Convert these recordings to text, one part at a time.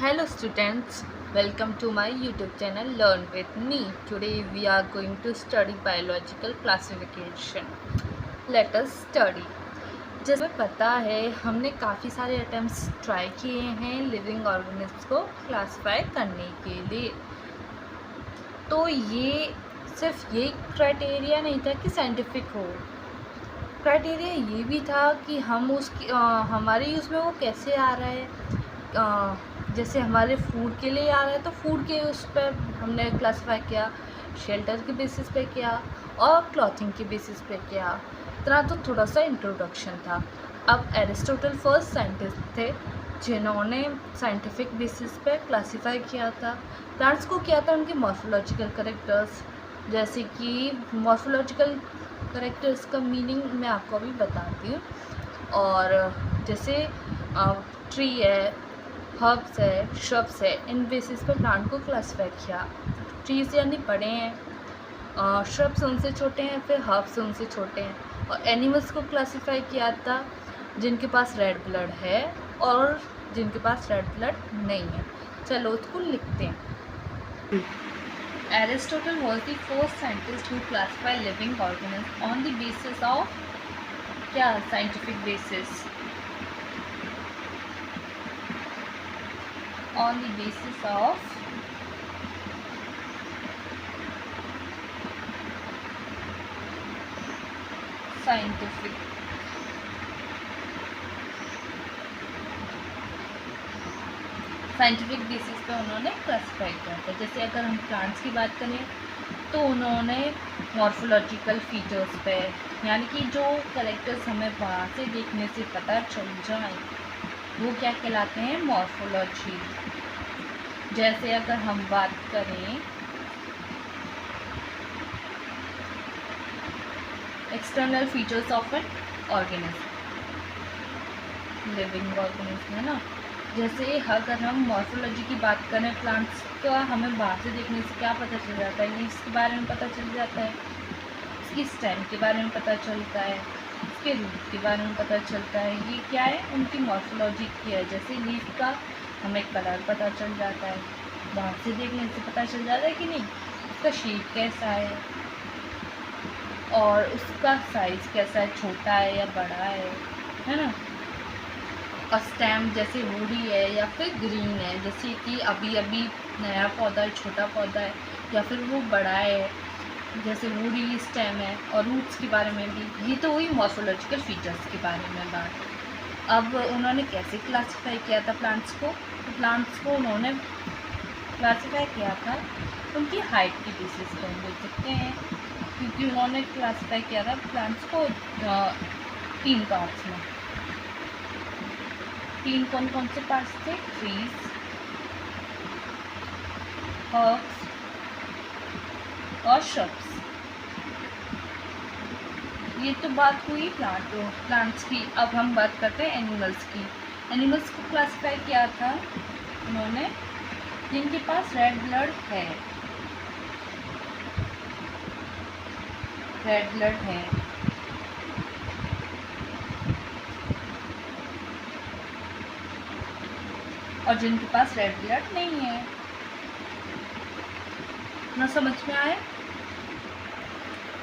Hello students, welcome to my YouTube channel Learn with me. Today we are going to study biological classification. Let us study. जैसे पता है हमने काफ़ी सारे attempts try किए हैं लिविंग ऑर्गेनिज्म्स को क्लासिफाई करने के लिए। तो ये सिर्फ ये क्राइटेरिया नहीं था कि साइंटिफिक हो, क्राइटेरिया ये भी था कि हम उसकी हमारे यूज़ में वो कैसे आ रहा है। जैसे हमारे फूड के लिए आ रहा है तो फूड के उस पर हमने क्लासिफाई किया, शेल्टर के बेसिस पे किया और क्लॉथिंग के बेसिस पे किया। इतना तो थोड़ा सा इंट्रोडक्शन था। अब एरिस्टोटल फर्स्ट साइंटिस्ट थे जिन्होंने साइंटिफिक बेसिस पे क्लासिफाई किया था प्लांट्स को। किया था उनके मॉर्फोलॉजिकल करेक्टर्स, जैसे कि मॉर्फोलॉजिकल करेक्टर्स का मीनिंग मैं आपको अभी बताती हूँ। और जैसे ट्री है, हर्ब्स है, श्रब्स है, इन बेसिस पे प्लांट को क्लासिफाई किया। ट्रीज यानी बड़े हैं, श्रब्स उनसे छोटे हैं, फिर हर्ब्स उनसे छोटे हैं। और एनिमल्स को क्लासिफाई किया था जिनके पास रेड ब्लड है और जिनके पास रेड ब्लड नहीं है। चलो उसको लिखते हैं। Aristotle was the first scientist who classified living organisms on the basis of क्या scientific basis, on the basis of scientific basis पे उन्होंने क्लासिफाई किया था। जैसे अगर हम प्लांट्स की बात करें तो उन्होंने मॉर्फोलॉजिकल फीचर्स पे, यानी कि जो करेक्टर्स हमें बाहर से देखने से पता चल जाए वो क्या कहलाते हैं, मॉर्फोलॉजी। जैसे अगर हम बात करें external features of an organism, living organism है ना। जैसे अगर हम मॉर्फोलॉजी की बात करें प्लांट्स का, हमें बाहर से देखने से क्या पता चल जाता है, इसके बारे में पता चल जाता है, इसकी स्टेम के बारे में पता चलता है, इसके रूट के बारे में पता चलता है। ये क्या है, उनकी मॉर्फोलॉजी की है। जैसे लीफ का हमें कलर पता चल जाता है, बाहर से देखने से पता चल जाता है कि नहीं, उसका शेप कैसा है और उसका साइज़ कैसा है, छोटा है या बड़ा है ना। और स्टेम जैसे वुडी है या फिर ग्रीन है, जैसे कि अभी अभी नया पौधा है, छोटा पौधा है, या फिर वो बड़ा है, जैसे वुडी स्टेम है। और रूट्स के बारे में भी, ये तो हुई मॉर्फोलॉजिकल फीचर्स के बारे में बात। अब उन्होंने कैसे क्लासिफाई किया था प्लांट्स को, तो प्लांट्स को उन्होंने क्लासिफाई किया था उनकी हाइट की बेसिस पर बोल सकते हैं, क्योंकि उन्होंने क्लासिफाई किया था प्लांट्स को 3 पार्ट्स में। 3 कौन कौन से पार्ट्स थे, ट्रीज, हर्ब्स और श्रब्स। ये तो बात हुई प्लांट्स की। अब हम बात करते हैं एनिमल्स की। एनिमल्स को क्लासिफाई किया था उन्होंने जिनके पास रेड ब्लड है, रेड ब्लड है। और जिनके पास रेड ब्लड नहीं है। ना समझ में आए।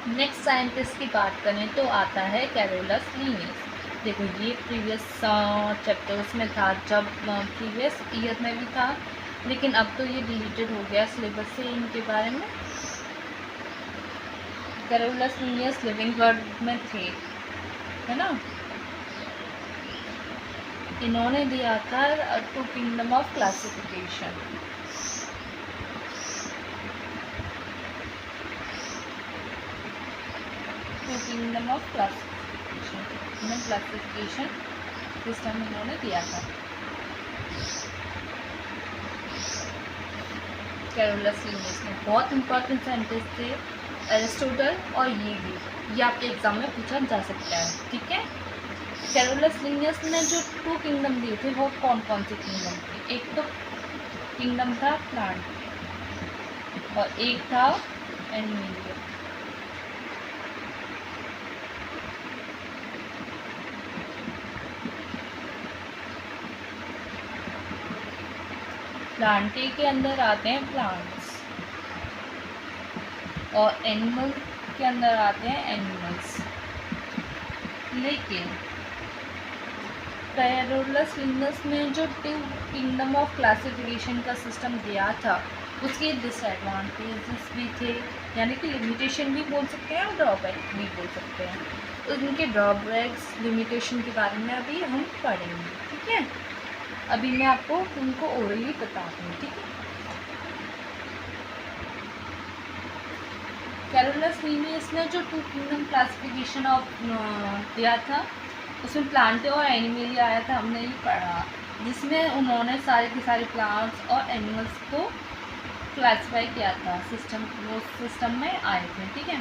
नेक्स्ट साइंटिस्ट की बात करें तो आता है कैरोलस लिनियस। देखो ये प्रीवियस चैप्टर्स में था, जब प्रीवियस ईयर में भी था, लेकिन अब तो ये डिलीटेड हो गया सिलेबस से इनके बारे में। कैरोलस लिनियस लिविंग वर्ल्ड में थे, है ना। इन्होंने दिया था two kingdom of classification. Kingdom of classification system इन्होंने दिया था कैरोलस लिनियस ने। बहुत इंपॉर्टेंट साइंटिस्ट थे एरिस्टोटल, और ये आपके एग्जाम में पूछा जा सकता है, ठीक है। कैरोलस लिनियस ने जो 2 किंगडम दिए थे वो कौन कौन से किंगडम थे, एक तो किंगडम था प्लांट और एक था एनिमल। प्लांटे के अंदर आते हैं प्लांट्स और एनिमल के अंदर आते हैं एनिमल्स। लेकिन पैरोलस लिंगस में जो टू किंगडम ऑफ क्लासिफिकेशन का सिस्टम दिया था उसके डिसएडवांटेजेस भी थे, यानी कि लिमिटेशन भी बोल सकते हैं और ड्रॉबैक भी बोल सकते हैं। तो उनके ड्रॉबैक्स लिमिटेशन के बारे में अभी हम पढ़ेंगे, ठीक है। अभी मैं आपको उनको ओरली बताती हूँ, ठीक है। पैरोलस लिंगस ने जो टू किंगडम क्लासिफिकेशन ऑफ दिया था उसमें प्लांट और एनिमल आया था, हमने ये पढ़ा, जिसमें उन्होंने सारे के सारे प्लांट्स और एनिमल्स को क्लासिफाई किया था सिस्टम, वो सिस्टम में आए थे, ठीक है।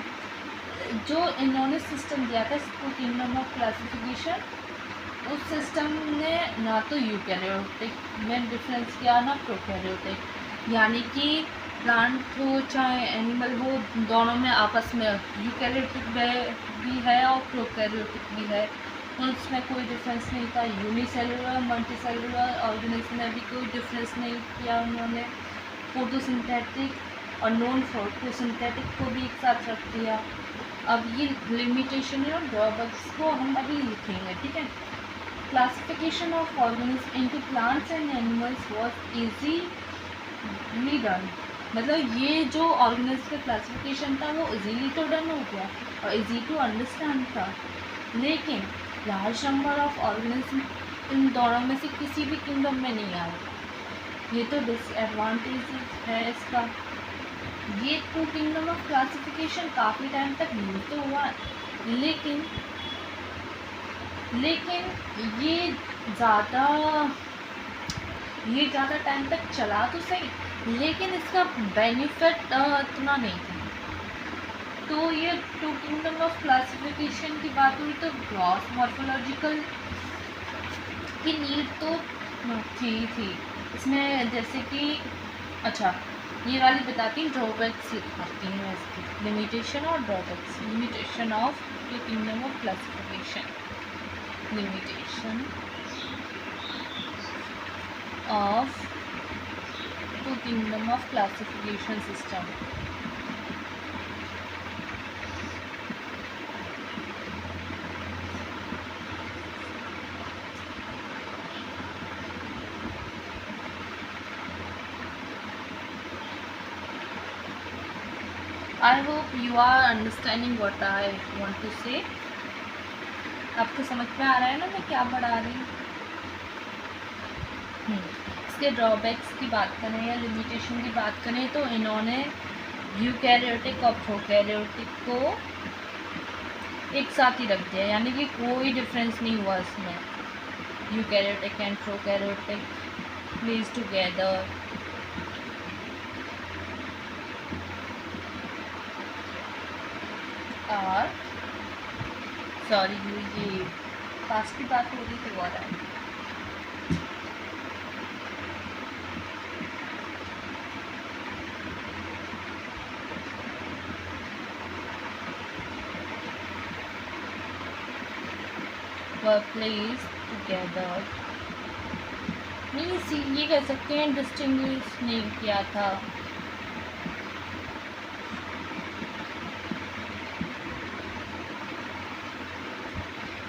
जो इन्होंने सिस्टम दिया था टू किंगडम ऑफ क्लासिफिकेशन, उस सिस्टम ने ना तो यूकैरियोटिक में डिफरेंस किया ना प्रोकैरियोटिक, यानी कि प्लांट हो चाहे एनिमल हो दोनों में आपस में यूकैरियोटिक भी है और प्रोकैरियोटिक भी है, उसमें कोई डिफरेंस नहीं था। यूनिसेलुलर मल्टीसेलुलर ऑर्गेनिज्म में भी कोई डिफरेंस नहीं किया उन्होंने। फोटोसिंथेटिक और नॉन फोटोसिंथेटिक को भी एक साथ रख दिया। अब ये लिमिटेशन और ड्रॉबैक्स को हम अभी लिखेंगे, ठीक है। Classification of organism into plants and animals was easily done, मतलब ये जो ऑर्गेनिज्म का क्लासिफिकेशन था वो इजीली तो डन हो गया और इजी टू अंडरस्टैंड था। लेकिन large number of organism in दोनों में से किसी भी किंगडम में नहीं आए, ये तो डिसएडवांटेज है इसका। ये टू किंगडम ऑफ क्लासिफिकेशन काफ़ी टाइम तक यूज तो हुआ, लेकिन ये ज़्यादा टाइम तक चला तो सही, लेकिन इसका बेनिफिट इतना नहीं था। तो ये टू किंगडम ऑफ क्लासिफिकेशन की बात हुई तो ग्रॉस मॉर्फोलॉजिकल की नीड तो थी इसमें, जैसे कि अच्छा ये वाली बताती हूँ, ड्रॉबैक्स लिखाती हूँ मैं इसकी, लिमिटेशन और drawbacks. Limitation of two kingdom of classification, limitation of two kingdom of classification system. I hope you are understanding what I want to say. आपको समझ में आ रहा है ना मैं क्या पढ़ा रही हूँ। इसके ड्रॉबैक्स की बात करें या लिमिटेशन की बात करें तो इन्होंने यूकैरियोटिक और प्रोकैरियोटिक को एक साथ ही रख दिया, यानी कि कोई डिफरेंस नहीं हुआ इसमें। Eukaryotic and prokaryotic place together. और सॉरी ये पास की बात हो रही थी वो रहा है। प्लेस टुगेदर नहीं, ये कह सकते हैं डिस्टिंग्विश नहीं किया था।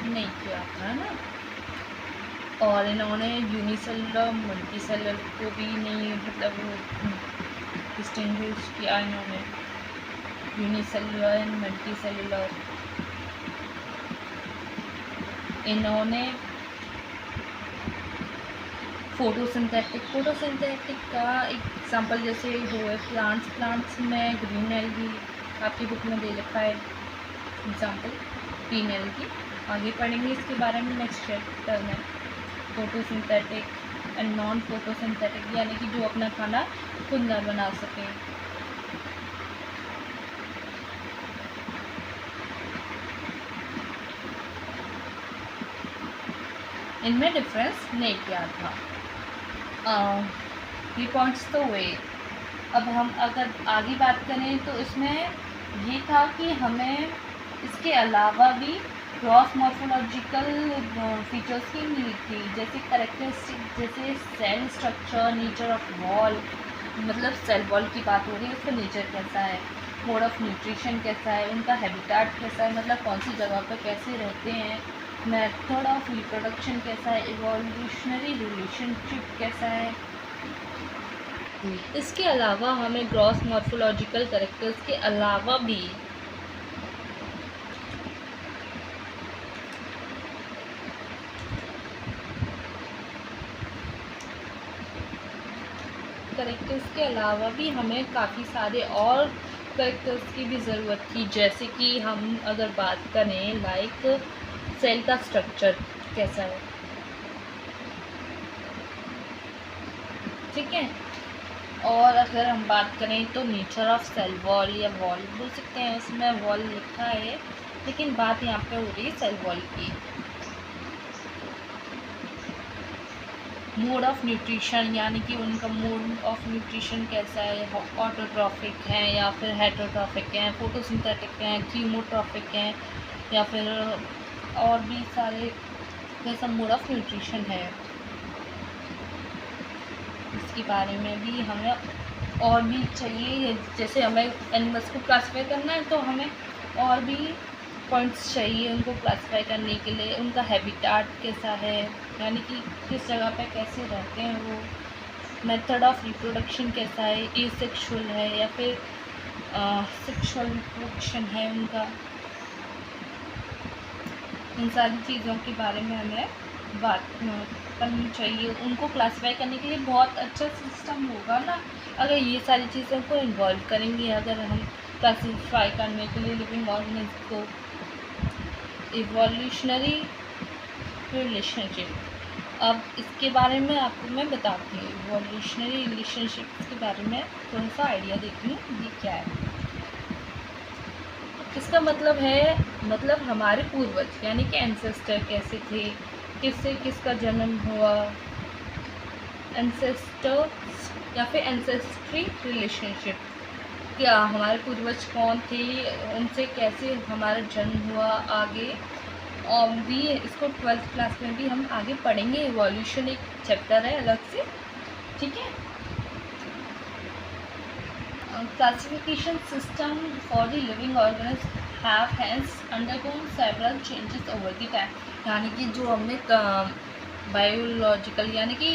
नहीं किया था ना। और इन्होंने यूनिसेलुलर मल्टीसेलुलर को भी नहीं, मतलब डिस्टिंग्विश किया इन्होंने, यूनिसेलुलर एंड मल्टीसेलुलर। इन्होंने फोटोसिंथेटिक का एग्जांपल जैसे वो है प्लांट्स में ग्रीन एल्गी, आपकी बुक में दे रखा है एग्जांपल ग्रीन एल्गी। आगे पढ़ेंगे इसके बारे में नेक्स्ट चैप्टर में। फोटोसिंथेटिक एंड नॉन फोटोसिंथेटिक, यानी कि जो अपना खाना खुद न बना सके। इनमें डिफरेंस नहीं किया था। ये पॉइंट्स तो हुए। अब हम अगर आगे बात करें तो इसमें ये था कि हमें इसके अलावा भी ग्रॉस मॉर्फोलॉजिकल फीचर्स की नीड थी, जैसे करेक्टरिस्टिक, जैसे cell structure, nature of wall, मतलब सेल वॉल की बात हो रही है, उसका नेचर कैसा है, मोड ऑफ न्यूट्रिशन कैसा है, उनका हैबिटेट कैसा है, मतलब कौन सी जगह पर कैसे रहते हैं, मेथड ऑफ रिप्रोडक्शन कैसा है, इवोल्यूशनरी रिलेशनशिप कैसा है। इसके अलावा हमें ग्रॉस मॉर्फोलॉजिकल कैरेक्टर्स के अलावा भी हमें काफ़ी सारे और करेक्टर्स की भी ज़रूरत थी, जैसे कि हम अगर बात करें लाइक सेल का स्ट्रक्चर कैसा है, ठीक है। और अगर हम बात करें तो नेचर ऑफ सेल वॉल या वॉल बोल सकते हैं, उसमें वॉल लिखा है लेकिन बात यहाँ पे हो रही है सेल वॉल की। मोड ऑफ न्यूट्रिशन, यानी कि उनका मोड ऑफ न्यूट्रिशन कैसा है, ऑटोट्रॉफिक है या फिर हेटरोट्रॉफिक हैं, फोटोसिंथेटिक हैं, कीमोट्रॉफिक हैं, या फिर और भी सारे कैसा मोड ऑफ न्यूट्रिशन है, इसके बारे में भी हमें और भी चाहिए। जैसे हमें एनिमल्स को क्लासीफाई करना है तो हमें और भी पॉइंट्स चाहिए उनको क्लासीफाई करने के लिए। उनका हैबिटेट कैसा है, यानी कि किस जगह पे कैसे रहते हैं वो, मेथड ऑफ रिप्रोडक्शन कैसा है, एसेक्सुअल है या फिर सेक्सुअल रिप्रोडक्शन है उनका, इन सारी चीज़ों के बारे में हमें बात करनी चाहिए। उनको क्लासीफाई करने के लिए बहुत अच्छा सिस्टम होगा ना अगर ये सारी चीज़ों को इन्वॉल्व करेंगे, अगर हम क्लासीफाई करने के लिए लिविंग ऑर्गेनिज्म को। इवोल्यूशनरी रिलेशनशिप, अब इसके बारे में आपको मैं बताती हूँ। इवोल्यूशनरी रिलेशनशिप के बारे में थोड़ा सा आइडिया देती हूँ ये क्या है। इसका मतलब है, मतलब हमारे पूर्वज यानी कि एंसेस्टर कैसे थे, किससे किसका जन्म हुआ, एंसेस्टर या फिर एंसेस्ट्री रिलेशनशिप, क्या हमारे पूर्वज कौन थे, उनसे कैसे हमारा जन्म हुआ आगे। और भी इसको 12th क्लास में भी हम आगे पढ़ेंगे, इवोल्यूशन एक चैप्टर है अलग से, ठीक है। Classification system for the living organisms have hence undergone several changes over the time, यानी कि जो हमने बायोलॉजिकल यानी कि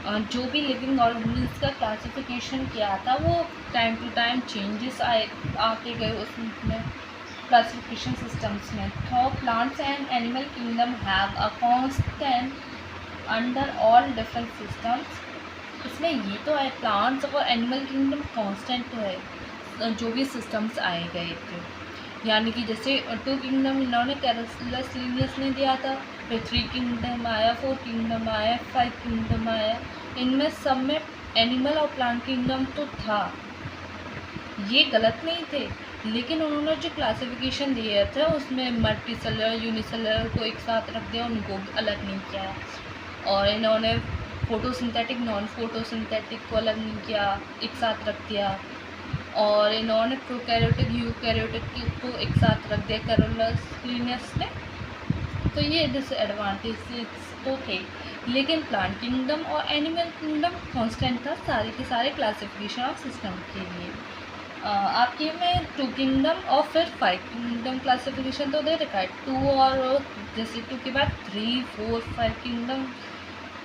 जो भी लिविंग ऑर्गेनिज्म का क्लासिफिकेशन किया था वो टाइम टू टाइम चेंजेस आते गए उसमें क्लासिफिकेशन सिस्टम्स में। तो plants and animal kingdom have a constant under all different systems, इसमें ये तो है प्लांट्स और एनिमल किंगडम कांस्टेंट तो है जो भी सिस्टम्स आए गए थे, यानी कि जैसे 2 किंगडम इन्होंने कैरोलस लिनियस ने दिया था, फिर 3 किंगडम आया, 4 किंगडम आया, 5 किंगडम आया, इनमें सब में एनिमल और प्लांट किंगडम तो था, ये गलत नहीं थे, लेकिन उन्होंने जो क्लासिफिकेशन दिया था उसमें मल्टी सेलर यूनिसेलर को एक साथ रख दिया, उनको अलग नहीं किया। और इन्होंने फोटोसिंथेटिक नॉन फोटोसिंथेटिक को अलग नहीं किया, एक साथ रख दिया। और इन्होंने प्रोकैरियोटिक यूकैरियोटिक को एक साथ रख दिया कैरोलस लिनियस ने। तो ये डिसएडवांटेजेस तो थे, लेकिन प्लांट किंगडम और एनिमल किंगडम कांस्टेंट था सारे के सारे क्लासिफिकेशन ऑफ सिस्टम के लिए। आपके में 2 किंगडम और फिर 5 किंगडम क्लासिफिकेशन तो दे रखा है, 2 और जैसे 2 के बाद 3, 4, 5 किंगडम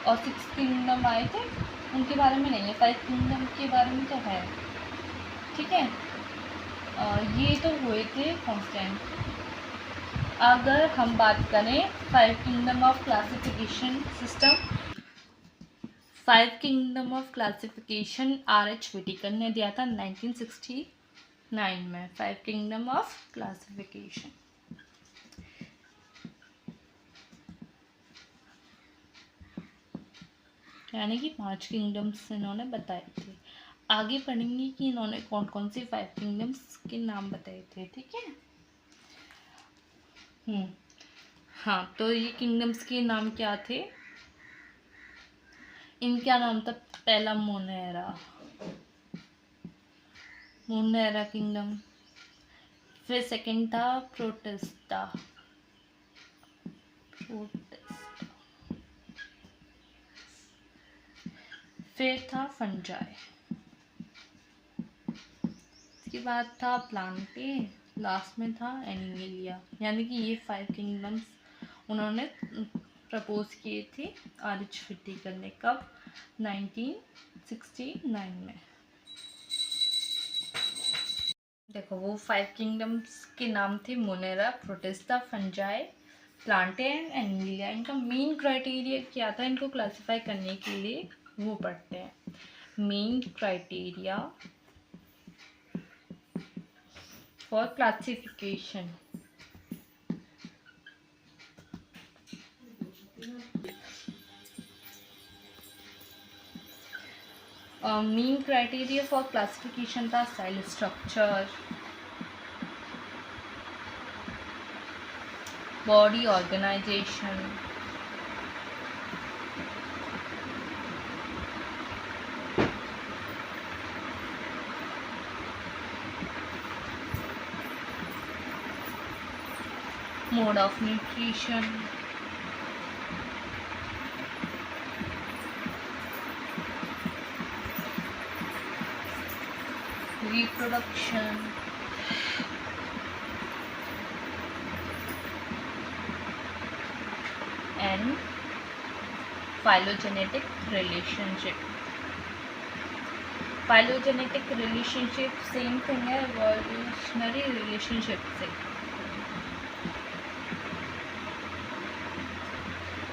और 6 किंगडम आए थे, उनके बारे में नहीं है, 5 किंगडम के बारे में तो है, ठीक है। ये तो हुए थे कांस्टेंट। अगर हम बात करें 5 kingdom of classification system, 5 kingdom of classification R.H. Whittaker ने दिया था 1969 में, 5 किंगडम ऑफ क्लासिफिकेशन। यानी कि 5 किंगडम्स इन्होंने बताए थे। आगे पढ़ेंगे कि इन्होंने कौन कौन से 5 किंगडम्स के नाम बताए थे, ठीक है। हाँ, तो ये किंगडम्स के नाम क्या थे, इनका नाम था पहला मोनेरा किंगडम, फिर सेकंड था प्रोटिस्टा, प्रोटिस्टा। फिर था फंजाई, इसके बाद था प्लांटे, लास्ट में था एनिमेलिया। यानी कि ये 5 किंगडम्स उन्होंने प्रपोज किए थे आर्चफिटी करने। कब? 1969 में। देखो वो 5 किंगडम्स के नाम थे Monera, Protista, Fungi, Plantae and animalia. इनका मेन क्राइटेरिया क्या था इनको क्लासिफाई करने के लिए, वो पढ़ते हैं। Main criteria for classification. Main criteria for classification था cell structure, body organisation, mode of nutrition, reproduction, and phylogenetic relationship. Phylogenetic relationship same thing है evolutionary relationship से।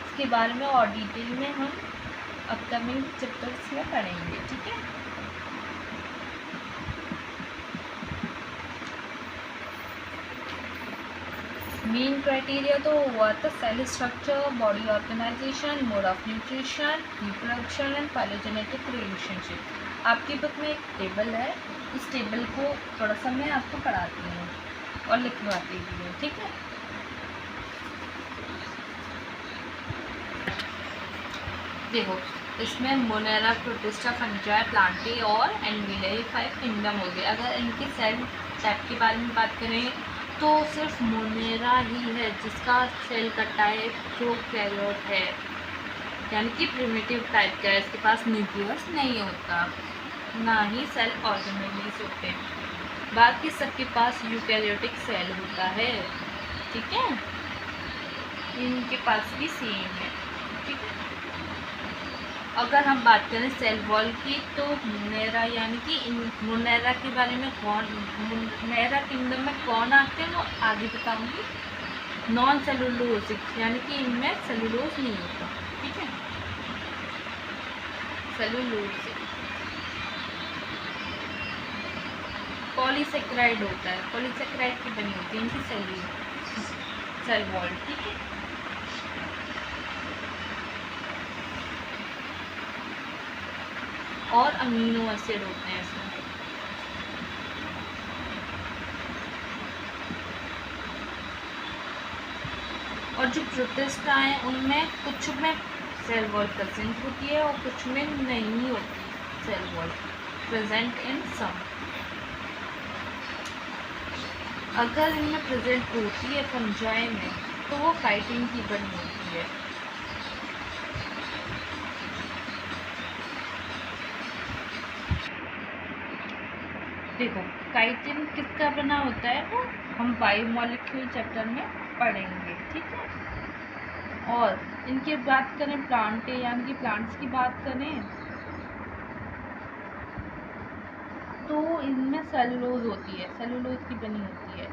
इसके बारे में और डिटेल में हम अपकमिंग चैप्टर्स में पढ़ेंगे, ठीक है। मेन क्राइटेरिया तो हुआ था cell structure, body organisation, mode of nutrition, reproduction and phylogenetic relationship. आपकी बुक में एक टेबल है, इस टेबल को थोड़ा सा मैं आपको पढ़ाती हूँ और लिखवाती भी हूँ, ठीक है। देखो इसमें मोनेरा, प्रोटिस्टा, फंजाई, प्लांटे और एनिमेलिया 5 किंगडम हो गए। अगर इनके सेल टाइप के बारे में बात करें तो सिर्फ मोनेरा ही है जिसका सेल का टाइप प्रोकैरियोट है, यानी कि प्रिमिटिव टाइप का है। इसके पास न्यूक्लियस नहीं होता, ना ही सेल ऑर्गेनेल्स होते हैं। बाकी सबके पास यूकैरियोटिक सेल होता है, ठीक है। इनके पास भी सेम है, ठीक है। अगर हम बात करें सेल वॉल की तो मोनेरा यानी कि मोनेरा के बारे में मोनेरा किंगडम में कौन आते हैं वो आगे बताऊंगी। नॉन सेलुलोसिक यानी कि इनमें सेलुलोज नहीं होता, ठीक है। सेलुलोसिक पॉलीसेक्राइड होता है, पॉलीसेक्राइड की बनी होती है इनकी सेल वॉल, ठीक है। और अमीनो एसिड होते हैं इसमें। और जो प्रोटिस्टा हैं उनमें कुछ में सेल वॉल प्रेजेंट होती है और कुछ में नहीं होती सेल वॉल प्रेजेंट इन सम। अगर इनमें प्रेजेंट होती है फंजाई में तो वो काइटिन की बनी होती है। देखो काइटिन किसका बना होता है वो हम बायोमोलिक्यूल चैप्टर में पढ़ेंगे, ठीक है। और इनकी बात करें प्लांटे यानी कि प्लांट्स की बात करें तो इनमें सेलुलोज होती है, सेलुलोज की बनी होती है।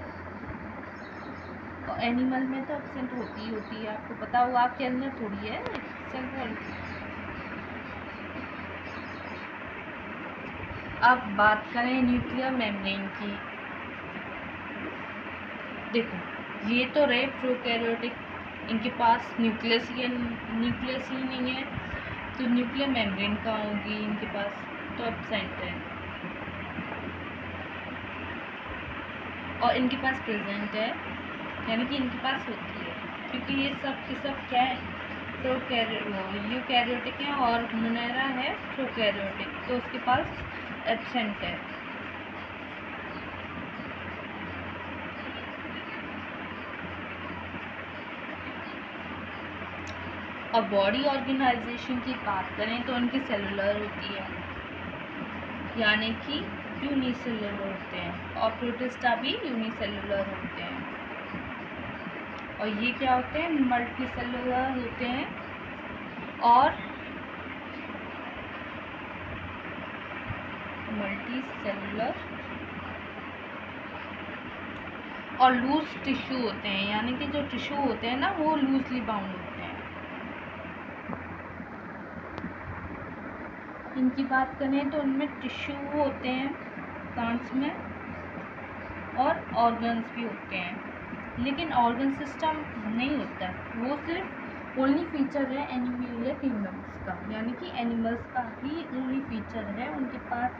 और एनिमल में तो एब्सेंट होती है, आपको पता होगा, आपके अंदर थोड़ी है सेल वॉल। अब बात करें न्यूक्लियर मेम्ब्रेन की। देखो ये तो रहे प्रोकैरियोटिक, इनके पास न्यूक्लियस ही नहीं है, तो न्यूक्लियर मेम्ब्रेन कहाँ होगी इनके पास, तो एब्सेंट है। और इनके पास प्रेजेंट है यानी कि इनके पास होती है, क्योंकि ये सब के सब क्या है यूकैरियोटिक है और मोनेरा है प्रोकैरियोटिक, तो उसके पास एब्सेंट है। और बॉडी ऑर्गेनाइजेशन की बात करें तो उनकी सेलुलर होती है, यानी कि यूनिसेलुलर होते हैं, और प्रोटिस्टा भी यूनिसेलुलर होते हैं। और ये क्या होते हैं? मल्टीसेलुलर होते हैं और मल्टीसेलुलर और लूज टिश्यू होते हैं, यानी कि जो टिश्यू होते हैं ना वो लूजली बाउंड होते हैं। इनकी बात करें तो उनमें टिश्यू होते हैं प्लांट्स में और ऑर्गन्स भी होते हैं, लेकिन ऑर्गन सिस्टम नहीं होता है, वो सिर्फ ओनली फीचर है एनिमलिया किंगडम्स का, यानी कि एनिमल्स का ही ओनली फीचर है। उनके पास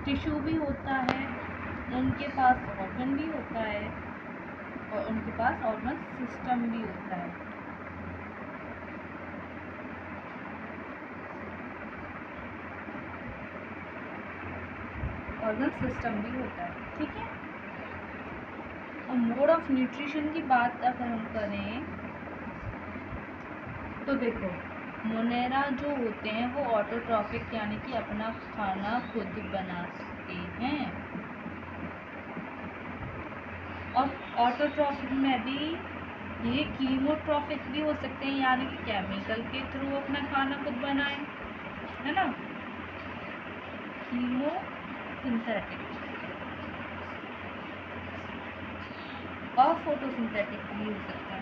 टिश्यू भी होता है, उनके पास ऑर्गन भी होता है और उनके पास ऑर्गन सिस्टम भी होता है। ऑर्गन सिस्टम भी होता है, ठीक है। और मोड ऑफ न्यूट्रिशन की बात अगर हम करें तो देखो, मोनेरा जो होते हैं वो ऑटोट्रॉफिक, यानी कि अपना खाना खुद बना सकते हैं। और ऑटोट्रॉफिक में भी ये कीमोट्रॉफिक भी हो सकते हैं, यानी कि केमिकल के थ्रू अपना खाना खुद बनाएं, है ना। कीमोसिंथेटिक और फोटोसिंथेटिक भी हो सकता है।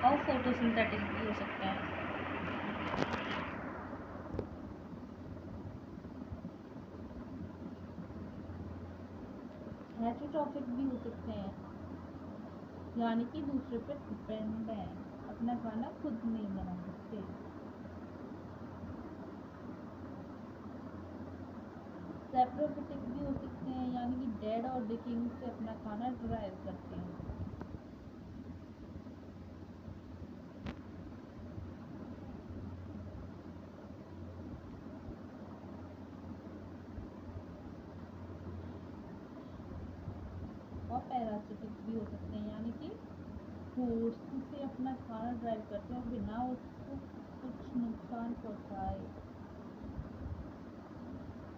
और फोटोसिंथेटिक भी हो सकता है। हेटेरोट्रॉफिक भी हो सकते हैं, यानी कि दूसरे पर डिपेंड है, अपना खाना खुद नहीं बना सकते। सेप्रोफिटिक भी हो सकते हैं, यानी कि डेड और डिकिंग से अपना खाना ड्राइव करते हैं। और पैरासिटिक भी हो सकते हैं, यानी कि फोर्स से अपना खाना ड्राइव करते हैं और बिना उसको कुछ नुकसान पहुंचाए।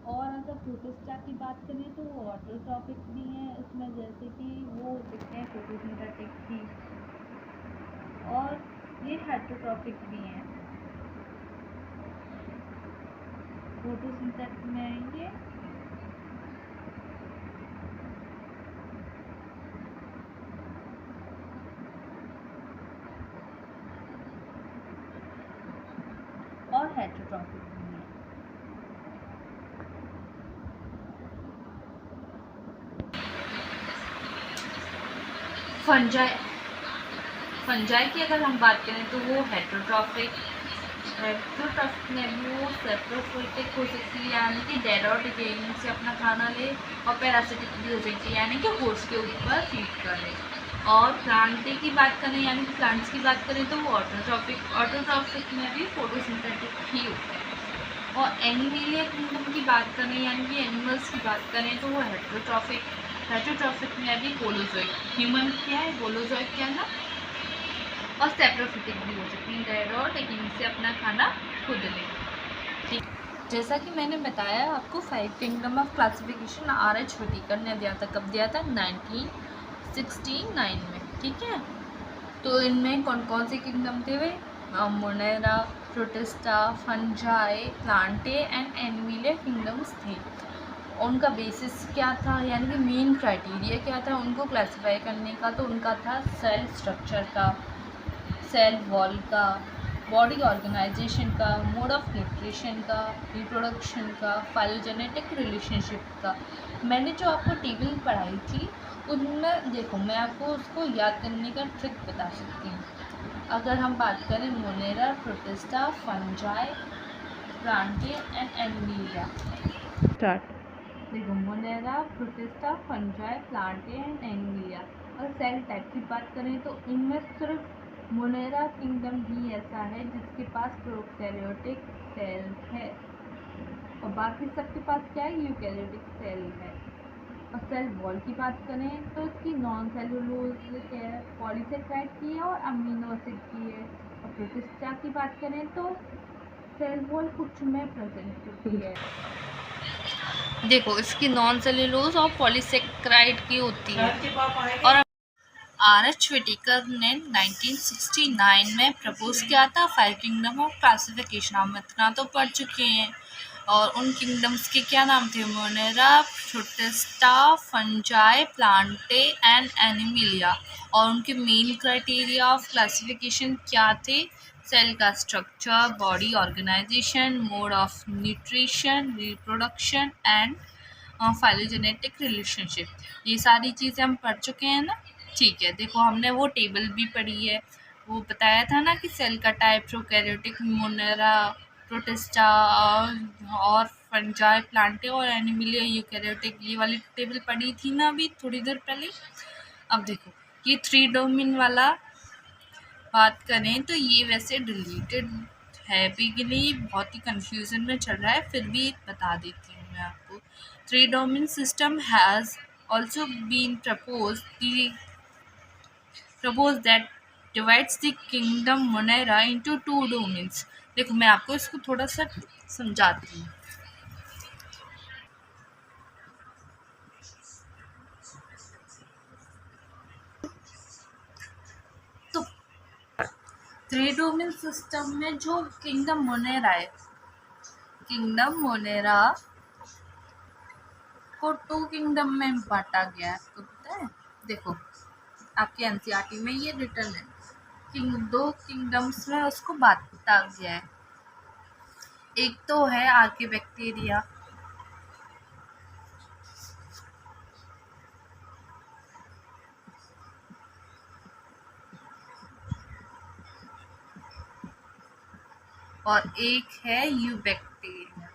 और अगर प्रोटिस्टा की बात करें तो वो ऑटोट्रॉफिक भी हैं, उसमें जैसे कि वो हो सकते हैं फोटोसिंथेटिक भी, और ये हेटेरोट्रॉफिक भी हैं। फोटोसिंथेटिक में आएंगे और हेटेरोट्रॉफिक भी हैं। फंजाई की अगर हम बात करें तो वो हेटेरोट्रॉफिक में भी वो सेप्रोफिटिक हो सकती है, यानी कि डेड और डिकेइंग से अपना खाना ले, और पैरासिटिक भी हो सकती है, यानी कि होस्ट के ऊपर फीड करे। और प्लांटे की बात करें, यानी कि प्लांट्स की बात करें तो वो ऑटोट्रॉफिक में भी फोटोसिंथेटिक ही होते हैं। और एनिमलिया किंगडम की बात करें, यानी कि एनिमल्स की बात करें तो वो हेटेरोट्रॉफिक में भी होलोजोइक, ह्यूमन क्या है, होलोजोइक क्या है ना, और सेप्रोफिटिक भी हो सकती है, डेड और टेकिंग से अपना खाना खुद ले। ठीक, जैसा कि मैंने बताया आपको 5 kingdom of classification RH Whittaker ने दिया था। कब दिया था? 1969 में, ठीक है। तो इनमें कौन कौन से किंगडम थे वे? Monera, Protista, Fungi, Plantae and Animalia kingdoms थे। उनका बेसिस क्या था, यानी कि मेन क्राइटेरिया क्या था उनको क्लासिफाई करने का? तो उनका था सेल स्ट्रक्चर का, सेल वॉल का, बॉडी ऑर्गेनाइजेशन का, मोड ऑफ न्यूट्रिशन का, रिप्रोडक्शन का, फाइलोजेनेटिक रिलेशनशिप का। मैंने जो आपको टेबल पढ़ाई थी उनमें देखो, मैं आपको उसको याद करने का ट्रिक बता सकती हूँ। अगर हम बात करें Monera, Protista, Fungi, Plantae and Animalia, start. देखो, Monera, Protista, Fungi, Plantae and Animalia. और सेल टाइप की बात करें तो इनमें सिर्फ मोनेरा किंगडम ही ऐसा है जिसके पास प्रोकैरियोटिक सेल है, और बाकी सबके पास क्या है? यूकैरियोटिक सेल है। और सेल वॉल की बात करें तो इसकी नॉन सेलुलोज है, पॉलीसेकेराइड की है और अमीनो एसिड की है। और प्रोटिस्टा की बात करें तो सेल वॉल कुछ में प्रेजेंट होती है। देखो इसकी नॉन सेलुलोज और पॉलीसेकेराइड की होती है। और आर.एच. व्हिटेकर ने 1969 में प्रपोज किया था 5 किंगडम ऑफ क्लासिफिकेशन। हम इतना तो पढ़ चुके हैं। और उन किंगडम्स के क्या नाम थे? Monera, Protista, Fungi, Plantae and Animalia. और उनके मेन क्राइटेरिया ऑफ क्लासिफिकेशन क्या थे? सेल का structure, body organisation, mode of nutrition, reproduction and phylogenetic relationship. ये सारी चीज़ें हम पढ़ चुके हैं ना। ठीक है, देखो हमने वो टेबल भी पढ़ी है। वो बताया था ना कि सेल का टाइप प्रोकैरियोटिक, मोनेरा, प्रोटिस्टा और फंजाई, प्लांटे और एनिमिलिया यूकैरियोटिक। ये वाली टेबल पढ़ी थी ना अभी थोड़ी देर पहले। अब देखो ये 3 डोमेन वाला बात करें तो ये वैसे डिलीटेड है भी कि नहीं, बहुत ही कंफ्यूजन में चल रहा है, फिर भी बता देती हूँ मैं आपको। 3 domain system has also been proposed that divides the kingdom Monera into 2 domains। देखो मैं आपको इसको थोड़ा सा समझाती हूँ। तो 3 डोमेन सिस्टम में जो किंगडम मोनेरा है, किंगडम मोनेरा को 2 किंगडम में बांटा गया है। आपको पता है? देखो आपके एनसीईआरटी में ये रिटर्न है। 2 किंगडम्स में उसको बांटा गया है। एक तो है आर्किबैक्टीरिया, और एक है यूबैक्टीरिया।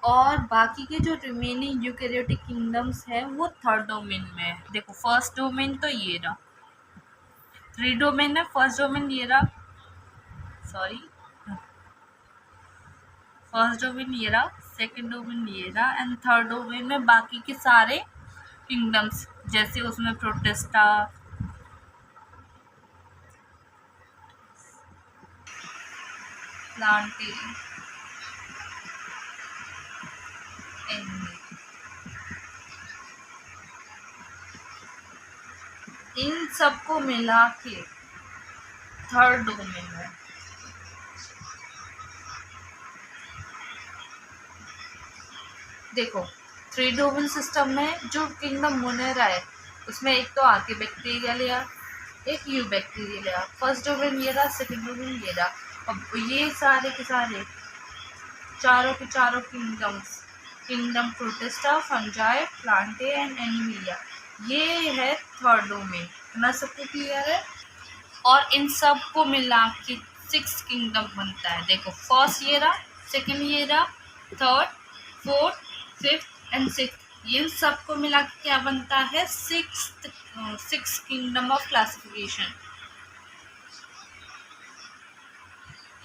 और बाकी के जो रिमेनिंग यूकैरियोटिक किंगडम्स है वो 3rd डोमेन में है। देखो फर्स्ट डोमेन तो ये रहा, 3 डोमेन है। फर्स्ट डोमेन ये रहा, सॉरी फर्स्ट डोमेन ये रहा, सेकंड डोमेन ये रहा एंड 3rd डोमेन में बाकी के सारे किंगडम्स, जैसे उसमें प्रोटिस्टा, प्लांटे, इन सबको मिला के 3rd डोमेन है। देखो 3 डोमेन सिस्टम में जो किंगडम मोनेरा है उसमें एक तो आर्किबैक्टीरिया लिया, एक यूबैक्टीरिया लिया। फर्स्ट डोमेन ये रहा, सेकंड डोमेन ये रहा। अब ये सारे के सारे चारों के चारों kingdom protista, Fungi, Plantae and Animalia, ये है 3rd डोमेन। इतना सबको क्लियर है? और इन सब को मिला के 6 किंगडम बनता है। देखो फर्स्ट ये रहा, सेकंड ये रहा, 3rd, 4th, 5th and 6th। इन सब को मिला के क्या बनता है? 6 किंगडम ऑफ क्लासिफिकेशन।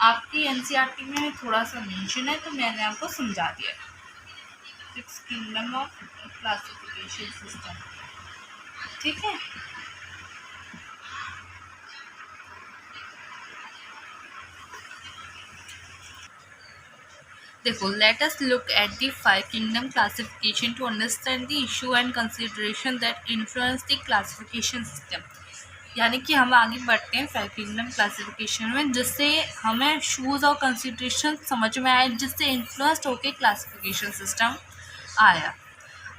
आपकी एनसीईआरटी में थोड़ा सा मेंशन है तो मैंने आपको समझा दिया। 6 किंगडम ऑफ क्लासिफिकेशन सिस्टम, ठीक है। देखो let us look at the 5 kingdom classification to understand the issue and consideration that influence the classification system। यानी कि हम आगे बढ़ते हैं 5 किंगडम क्लासिफिकेशन में, जिससे हमें इशूज़ और कंसिडरेशन समझ में आए, जिससे इन्फ्लुएंस्ड होकर क्लासिफिकेशन सिस्टम आया।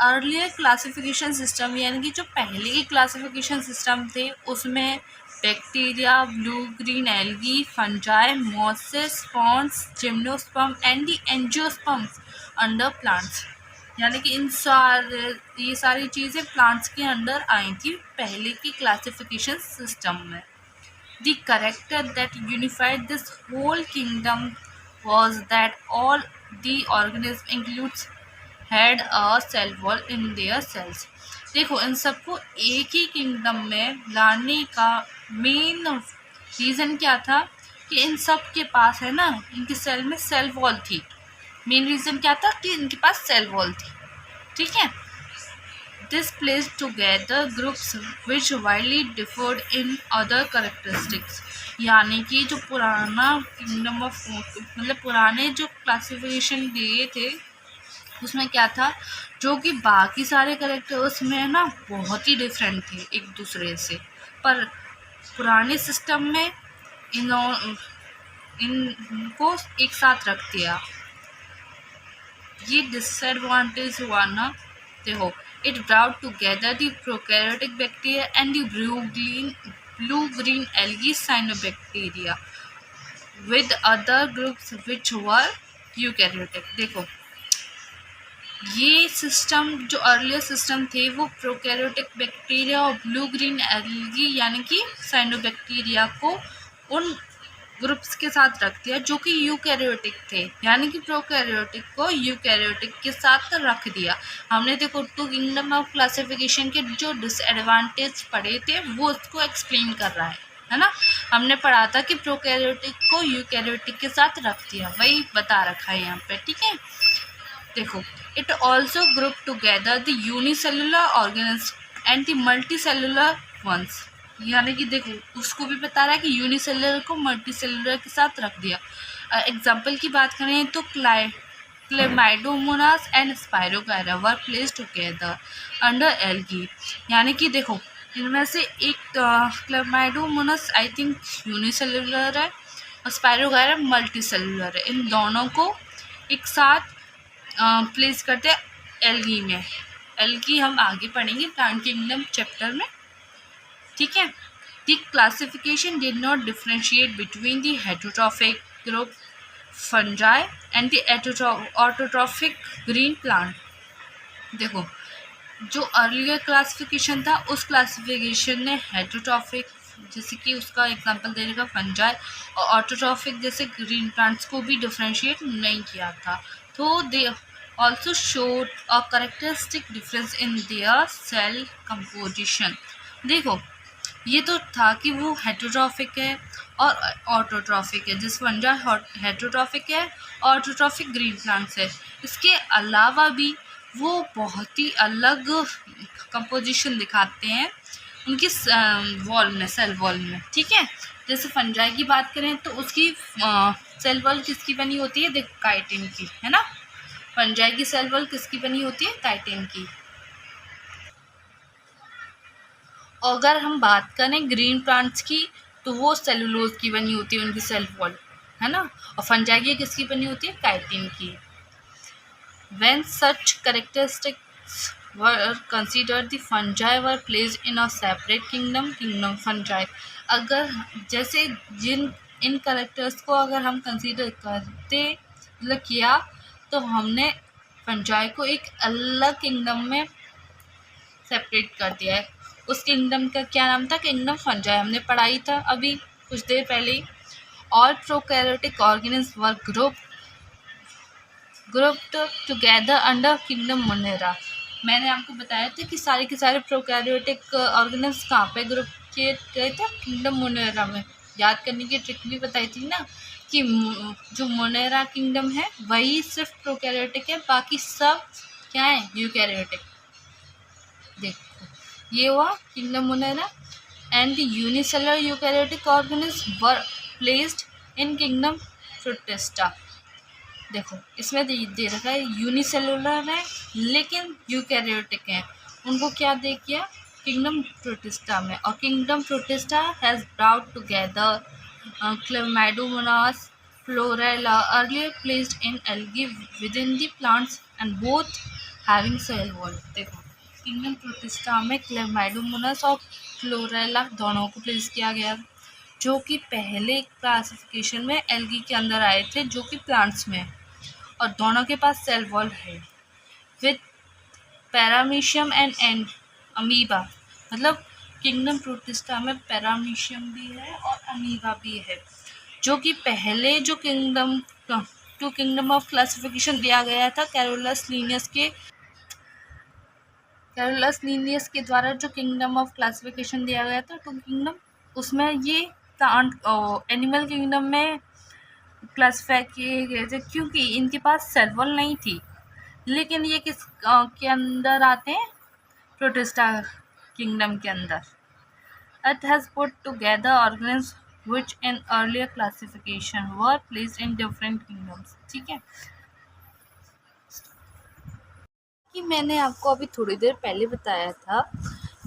अर्लियर क्लासिफिकेशन सिस्टम यानी कि जो पहले के क्लासिफिकेशन सिस्टम थे उसमें bacteria, blue green algae, fungi, mosses, fawns, gymnosperm and the angiosperms under plants. यानी कि ये सारी चीज़ें प्लांट्स के अंडर आई थी पहले की क्लासिफिकेशन सिस्टम में। The character that unified this whole kingdom was that all the organism includes had a cell wall in their cells। देखो इन सबको एक ही किंगडम में लाने का मेन रीज़न क्या था कि इन सब के पास है ना, इनके सेल में सेल वॉल थी। मेन रीज़न क्या था कि इनके पास सेल वॉल थी, ठीक है। This placed together groups which widely differed in other characteristics। यानी कि जो पुराना किंगडम ऑफ मतलब पुराने जो क्लासिफिकेशन दिए थे उसमें क्या था, जो कि बाकी सारे करेक्टर्स में ना बहुत ही डिफरेंट थे एक दूसरे से, पर पुराने सिस्टम में इनको एक साथ रख दिया। ये डिसएडवांटेज हुआ ना, देखो, it brought together the prokaryotic bacteria and the blue-green algae cyanobacteria with other groups which were eukaryotic। देखो, ये सिस्टम जो अर्लियर सिस्टम थे वो प्रोकैरियोटिक बैक्टीरिया और ब्लू ग्रीन एल्गी यानी कि साइनोबैक्टीरिया को उन ग्रुप्स के साथ रख दिया जो कि यूकैरियोटिक थे, यानी कि प्रोकैरियोटिक को यूकैरियोटिक के साथ रख दिया। हमने देखो टू किंगडम ऑफ क्लासिफिकेशन के जो डिसएडवांटेज पढ़े थे वो उसको एक्सप्लेन कर रहा है ना। हमने पढ़ा था कि प्रोकैरियोटिक को यूकैरियोटिक के साथ रख दिया, वही बता रखा है यहाँ पे, ठीक है। देखो, it also group together the unicellular organism and the multicellular ones. यानी कि देखो उसको भी बता रहा है कि यूनिसेलुलर को मल्टीसेलुलर के साथ रख दिया। एग्जाम्पल की बात करें तो Chlamydomonas and spirogyra were placed together under algae. यानी कि देखो इनमें से एक क्लेमाइडोमोनास आई थिंक यूनिसेलुलर है और स्पायरोगायरा मल्टीसेलुलर है। इन दोनों को एक साथ प्लेस करते हैं एल्गी में। एल्गी हम आगे पढ़ेंगे प्लांट किंगडम चैप्टर में, ठीक है। The classification did not differentiate between the heterotrophic group fungi and the autotrophic green plant. देखो, जो अर्लियर क्लासिफिकेशन था उस क्लासिफिकेशन ने हेटेरोट्रॉफिक जैसे कि उसका एग्जांपल देने का फंजाई और ऑटोट्रॉफिक जैसे ग्रीन प्लांट्स को भी डिफरेंशिएट नहीं किया था। तो दे also showed a characteristic difference in their cell composition। देखो, ये तो था कि वो हेटेरोट्रॉफिक है और ऑटोट्रॉफिक है, जिस फंजाई हेटेरोट्रॉफिक है, ऑटोट्रॉफिक ग्रीन प्लांट्स है। इसके अलावा भी वो बहुत ही अलग कंपोजिशन दिखाते हैं उनकी वॉल में, सेल वॉल में, ठीक है। जैसे फंजाई की बात करें तो उसकी सेल वॉल किसकी बनी होती है, देखो काइटिन की, है ना। फंजाई की सेल वॉल किसकी बनी होती है, काइटिन की। अगर हम बात करें ग्रीन प्लांट्स की तो वो सेलुलोज की बनी होती है उनकी सेल वॉल, है ना। और फंजाई की किसकी बनी होती है, काइटिन की। When such characteristics were considered, the fungi were placed in a separate kingdom, kingdom fungi। अगर जैसे इन करेक्टर्स को अगर हम कंसीडर करते मतलब किया तो हमने फंजाई को एक अलग किंगडम में सेपरेट कर दिया है। उस किंगडम का क्या नाम था, किंगडम फंजाई, हमने पढ़ाई था अभी कुछ देर पहले ही। All prokaryotic organism were grouped together under kingdom Monera. मैंने आपको बताया था कि सारे के सारे प्रोकैरियोटिक ऑर्गेनिज्म कहाँ पे ग्रुप किए गए थे, किंगडम मोनेरा में। याद करने की ट्रिक भी बताई थी ना कि जो मोनेरा किंगडम है वही सिर्फ प्रोकैरियोटिक है, बाकी सब क्या है, यूकैरियोटिक। देखो, ये हुआ kingdom Monera and the unicellular eukaryotic organism were placed in kingdom protista. देखो, इसमें दे रखा है यूनिसेलुलर है लेकिन यूकैरियोटिक है, उनको क्या दे किया, किंगडम प्रोटिस्टा में। और kingdom Protista has brought together Chlamydomonas Chlorella earlier placed in algae with in the plants and both having cell wall. देखो, किंगडम प्रोटिस्टा में क्लेमाइडोमोनास और फ्लोरेला दोनों को प्लेस किया गया, जो कि पहले क्लासिफिकेशन में एल्गी के अंदर आए थे जो कि प्लांट्स में, और दोनों के पास सेल वॉल है विद पैरामीशियम एंड अमीबा। मतलब किंगडम प्रोटिस्टा में पैरामीशियम भी है और अमीबा भी है, जो कि पहले जो टू किंगडम ऑफ क्लासिफिकेशन दिया गया था कैरोलस लीनियस के द्वारा जो किंगडम ऑफ क्लासिफिकेशन दिया गया था टू किंगडम, उसमें ये प्लांट एनिमल किंगडम में क्लासिफाई किए गए थे क्योंकि इनके पास सेल वॉल नहीं थी। लेकिन ये किस के अंदर आते हैं? प्रोटिस्टा किंगडम के अंदर। It has put together organisms which in earlier classification were placed in different kingdoms। ठीक है, कि मैंने आपको अभी थोड़ी देर पहले बताया था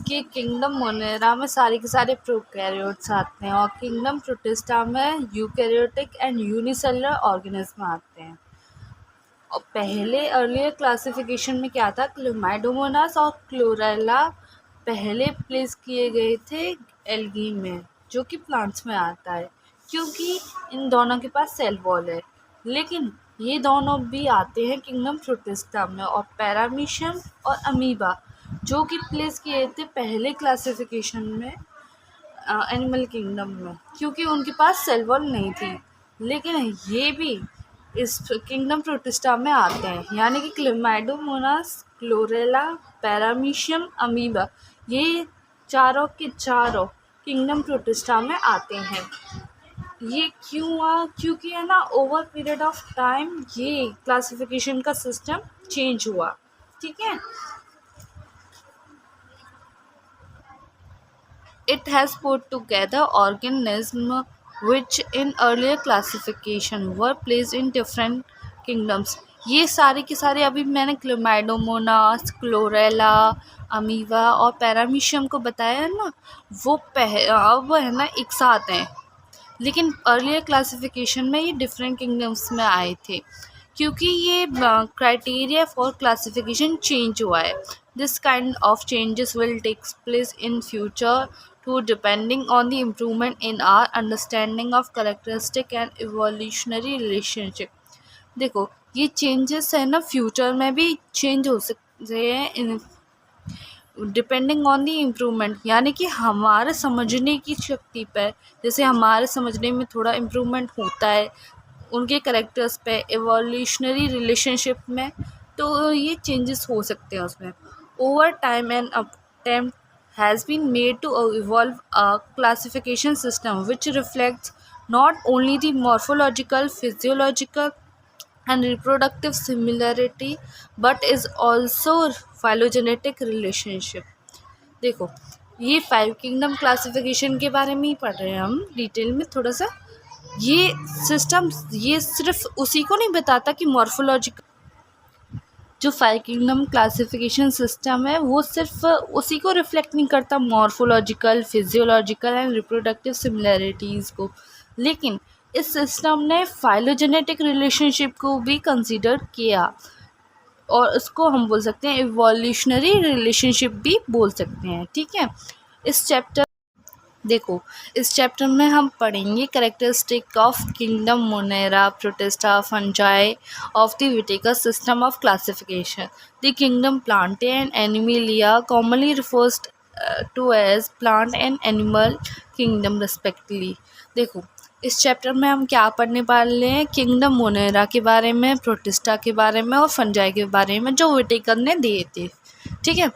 कि किंगडम मोनेरा में सारे के सारे प्रोकैरियोट्स आते हैं और किंगडम प्रोटिस्टा में यूकैरियोटिक एंड यूनिसेलुलर ऑर्गेनिज्म आते हैं। और पहले अर्लियर क्लासिफिकेशन में क्या था? क्लोमाइडोमोनास और क्लोरेला पहले प्लेस किए गए थे एल्गी में, जो कि प्लांट्स में आता है, क्योंकि इन दोनों के पास सेल वॉल है। लेकिन ये दोनों भी आते हैं किंगडम प्रोटिस्टा में, और पैरामीशियम और अमीबा जो कि प्लेस किए थे पहले क्लासिफिकेशन में एनिमल किंगडम में, क्योंकि उनके पास सेल वॉल नहीं थी। लेकिन ये भी इस किंगडम प्रोटिस्टा में आते हैं, यानी कि क्लेमाइडोमोनास, क्लोरेला, पैरामीशियम, अमीबा, ये चारों के चारों किंगडम प्रोटिस्टा में आते हैं। ये क्यों हुआ? क्योंकि है ना, ओवर पीरियड ऑफ टाइम ये क्लासिफिकेशन का सिस्टम चेंज हुआ। ठीक है, it has put together organisms which in earlier classification were placed in different kingdoms। ये सारे के सारे अभी मैंने क्लोमाइडोमोनास, क्लोरेला, अमीवा और पैरामीशियम को बताया है ना, वो अब है ना एक साथ हैं। लेकिन अर्लियर क्लासिफिकेशन में ये डिफरेंट किंगडम्स में आए थे, क्योंकि ये क्राइटेरिया फॉर क्लासिफिकेशन चेंज हुआ है। This kind of changes will take place in future too depending on the improvement in our understanding of characteristic and evolutionary relationship. देखो, ये चेंजेस है ना, फ्यूचर में भी चेंज हो सकते हैं डिपेंडिंग ऑन दी इम्प्रूवमेंट, यानी कि हमारे समझने की शक्ति पर। जैसे हमारे समझने में थोड़ा इम्प्रूवमेंट होता है उनके करेक्टर्स पे, एवोल्यूशनरी रिलेशनशिप में, तो ये चेंजेस हो सकते हैं उसमें। Over time an attempt has been made to evolve a classification system which reflects not only the morphological, physiological and reproductive similarity but is also phylogenetic relationship। देखो, ये 5 किंगडम क्लासिफिकेशन के बारे में ही पढ़ रहे हैं हम डिटेल में थोड़ा सा। ये सिस्टम ये सिर्फ उसी को नहीं बताता कि मॉर्फोलॉजिकल, जो 5 किंगडम क्लासिफिकेशन सिस्टम है वो सिर्फ उसी को रिफ्लेक्ट नहीं करता, morphological, physiological and reproductive similarities को, लेकिन इस सिस्टम ने फाइलोजेनेटिक रिलेशनशिप को भी कंसीडर किया, और उसको हम बोल सकते हैं इवोल्यूशनरी रिलेशनशिप भी बोल सकते हैं। ठीक है, इस चैप्टर देखो, इस चैप्टर में हम पढ़ेंगे characteristic of kingdom Monera, Protista, Fungi of the Whittaker system of classification. The kingdom Plantae and Animalia commonly refers to as plant and animal kingdom respectively. देखो, इस चैप्टर में हम क्या पढ़ने वाले हैं? किंगडम मोनेरा के बारे में, प्रोटिस्टा के बारे में और फंजाई के बारे में, जो विटेकर ने दिए थे। ठीक है,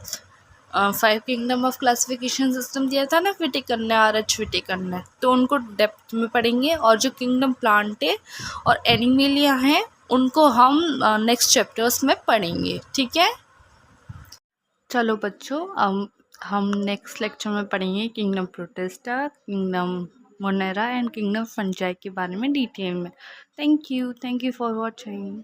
5 किंगडम ऑफ क्लासिफिकेशन सिस्टम दिया था ना विटेकर ने, R.H. विटेकर ने, तो उनको डेप्थ में पढ़ेंगे। और जो किंगडम प्लांटे और एनिमलिया हैं उनको हम नेक्स्ट चैप्टर्स में पढ़ेंगे। ठीक है, चलो बच्चों, हम नेक्स्ट लेक्चर में पढ़ेंगे kingdom protista, kingdom Monera and kingdom fungi के बारे में डिटेल में। Thank you for watching.